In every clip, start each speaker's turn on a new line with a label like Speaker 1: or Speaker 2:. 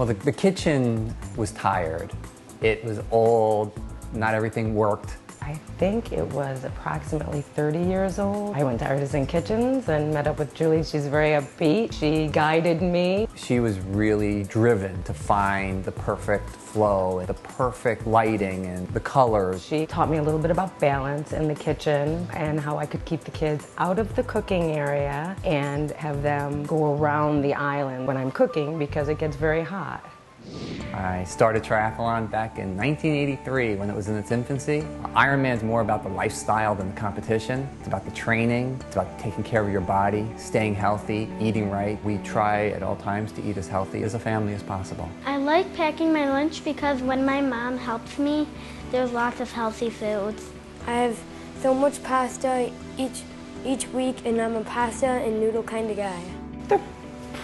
Speaker 1: Well, the kitchen was tired. It was old, not everything worked.
Speaker 2: I think it was approximately 30 years old. I went to Artisan Kitchens and met up with Julie. She's very upbeat. She guided me.
Speaker 1: She was really driven to find the perfect flow, the perfect lighting and the colors.
Speaker 2: She taught me a little bit about balance in the kitchen and how I could keep the kids out of the cooking area and have them go around the island when I'm cooking because it gets very hot.
Speaker 1: I started triathlon back in 1983 when it was in its infancy. Ironman's more about the lifestyle than the competition. It's about the training, it's about taking care of your body, staying healthy, eating right. We try at all times to eat as healthy as a family as possible.
Speaker 3: I like packing my lunch because when my mom helps me, there's lots of healthy foods.
Speaker 4: I have so much pasta each week, and I'm a pasta and noodle kind of guy.
Speaker 2: They're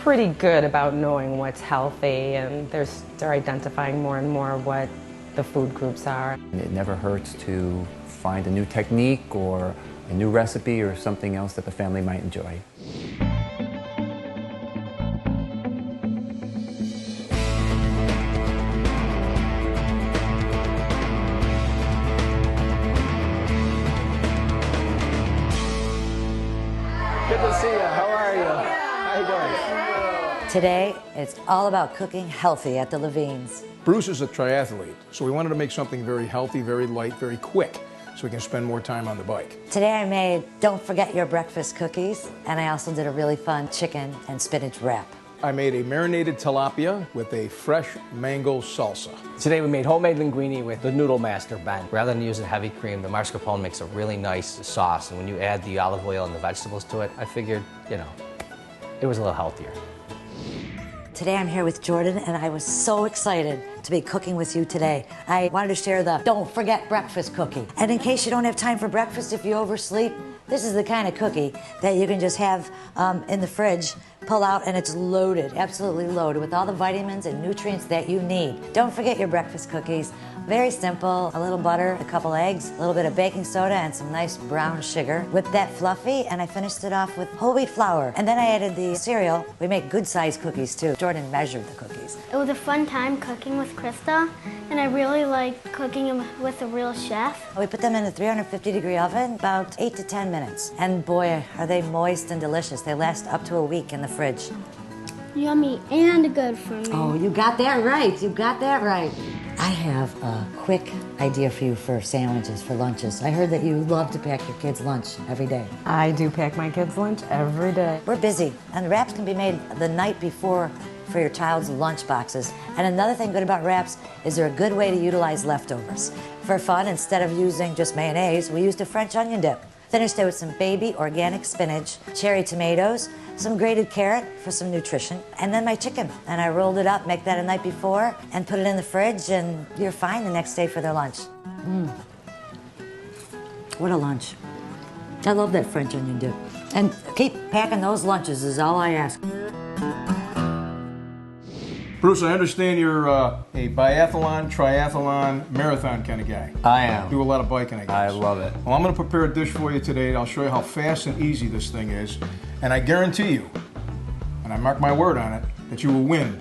Speaker 2: pretty good about knowing what's healthy, and they're identifying more and more what the food groups are.
Speaker 1: It never hurts to find a new technique or a new recipe or something else that the family might enjoy.
Speaker 5: Good to see you. How are you? How you doing?
Speaker 6: Today, it's all about cooking healthy at the Levine's.
Speaker 7: Bruce is a triathlete, so we wanted to make something very healthy, very light, very quick, so we can spend more time on the bike.
Speaker 6: Today I made Don't Forget Your Breakfast cookies, and I also did a really fun chicken and spinach wrap.
Speaker 7: I made a marinated tilapia with a fresh mango salsa.
Speaker 5: Today we made homemade linguine with the Noodle Master Ben. Rather than using heavy cream, the mascarpone makes a really nice sauce, and when you add the olive oil and the vegetables to it, I figured, you know, it was a little healthier.
Speaker 6: Today I'm here with Jordan, and I was so excited to be cooking with you today. I wanted to share the Don't Forget Breakfast cookie. And in case you don't have time for breakfast if you oversleep, this is the kind of cookie that you can just have in the fridge, pull out, and it's loaded, absolutely loaded with all the vitamins and nutrients that you need. Don't forget your breakfast cookies. Very simple, a little butter, a couple eggs, a little bit of baking soda, and some nice brown sugar. Whipped that fluffy, and I finished it off with whole wheat flour. And then I added the cereal. We make good sized cookies too. Jordan measured the cookies.
Speaker 3: It was a fun time cooking with Krista, and I really like cooking with a real chef.
Speaker 6: We put them in a 350-degree oven, about 8 to 10 minutes. And boy, are they moist and delicious. They last up to a week in the fridge.
Speaker 3: Yummy and good for me.
Speaker 6: Oh, you got that right. You got that right. I have a quick idea for you for sandwiches, for lunches. I heard that you love to pack your kids' lunch every day.
Speaker 2: I do pack my kids' lunch every day.
Speaker 6: We're busy, and wraps can be made the night before for your child's lunch boxes. And another thing good about wraps is they're a good way to utilize leftovers. For fun, instead of using just mayonnaise, we used a French onion dip. Finished it with some baby organic spinach, cherry tomatoes, some grated carrot for some nutrition, and then my chicken. And I rolled it up, make that a night before, and put it in the fridge, and you're fine the next day for their lunch. What a lunch. I love that French onion dip. And keep packing those lunches is all I ask.
Speaker 7: Bruce, I understand you're a biathlon, triathlon, marathon kind of guy.
Speaker 1: I am.
Speaker 7: Do a lot of biking, I guess.
Speaker 1: I love it.
Speaker 7: Well, I'm going to prepare a dish for you today. I'll show you how fast and easy this thing is. And I guarantee you, and I mark my word on it, that you will win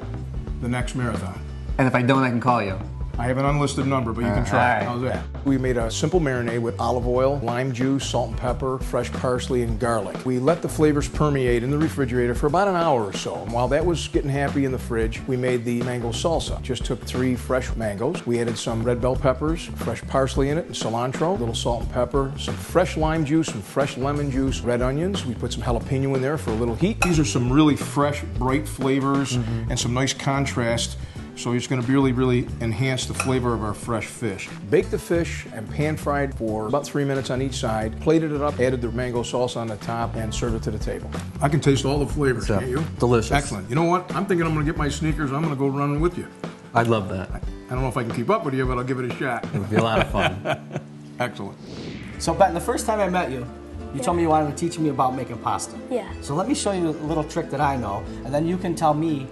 Speaker 7: the next marathon.
Speaker 1: And if I don't, I can call you.
Speaker 7: I have an unlisted number, but you can try.
Speaker 1: All right.
Speaker 7: How's that? We made a simple marinade with olive oil, lime juice, salt and pepper, fresh parsley, and garlic. We let the flavors permeate in the refrigerator for about an hour or so. And while that was getting happy in the fridge, we made the mango salsa. Just took 3 fresh mangoes. We added some red bell peppers, fresh parsley in it, and cilantro, a little salt and pepper, some fresh lime juice, some fresh lemon juice, red onions. We put some jalapeno in there for a little heat. These are some really fresh, bright flavors and some nice contrast. So it's going to really, really enhance the flavor of our fresh fish. Baked the fish and pan-fried for about 3 minutes on each side, plated it up, added the mango salsa on the top, and served it to the table. I can taste all the flavors, can't you?
Speaker 1: Delicious.
Speaker 7: Excellent. You know what? I'm thinking I'm going to get my sneakers. I'm going to go running with you.
Speaker 1: I'd love that.
Speaker 7: I don't know if I can keep up with you, but I'll give it a shot.
Speaker 1: It would be a lot of fun.
Speaker 7: Excellent.
Speaker 5: So, Ben, the first time I met you, you told me you wanted to teach me about making pasta.
Speaker 4: Yeah.
Speaker 5: So let me show you a little trick that I know, and then you can tell me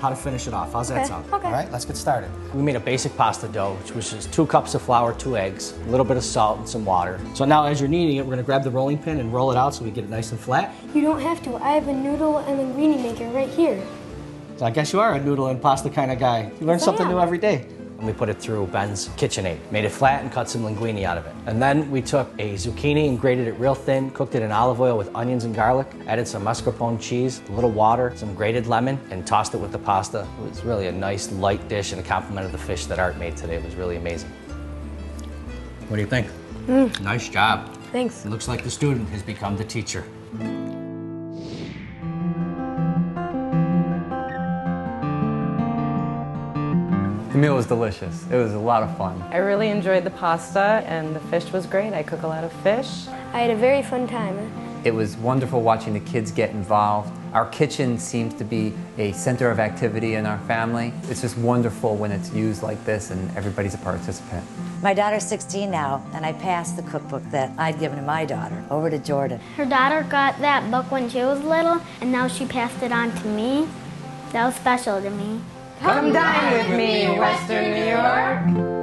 Speaker 5: how to finish it off. How's that sound?
Speaker 4: Okay.
Speaker 5: All right, let's get started. We made a basic pasta dough, which was just 2 cups of flour, 2 eggs, a little bit of salt, and some water. So now as you're kneading it, we're gonna grab the rolling pin and roll it out so we get it nice and flat.
Speaker 4: You don't have to. I have a noodle and linguine maker right here.
Speaker 5: So I guess you are a noodle and pasta kind of guy. You learn something new every day. And we put it through Ben's KitchenAid, made it flat and cut some linguine out of it. And then we took a zucchini and grated it real thin, cooked it in olive oil with onions and garlic, added some mascarpone cheese, a little water, some grated lemon, and tossed it with the pasta. It was really a nice light dish and a compliment of the fish that Art made today. It was really amazing. What do you think? Nice job.
Speaker 4: Thanks.
Speaker 5: It looks like the student has become the teacher.
Speaker 1: The meal was delicious. It was a lot of fun.
Speaker 2: I really enjoyed the pasta and the fish was great. I cook a lot of fish.
Speaker 4: I had a very fun time.
Speaker 1: It was wonderful watching the kids get involved. Our kitchen seems to be a center of activity in our family. It's just wonderful when it's used like this and everybody's a participant.
Speaker 6: My daughter's 16 now, and I passed the cookbook that I'd given to my daughter over to Jordan.
Speaker 3: Her daughter got that book when she was little, and now she passed it on to me. That was special to me.
Speaker 2: Come dine with me, Western New York.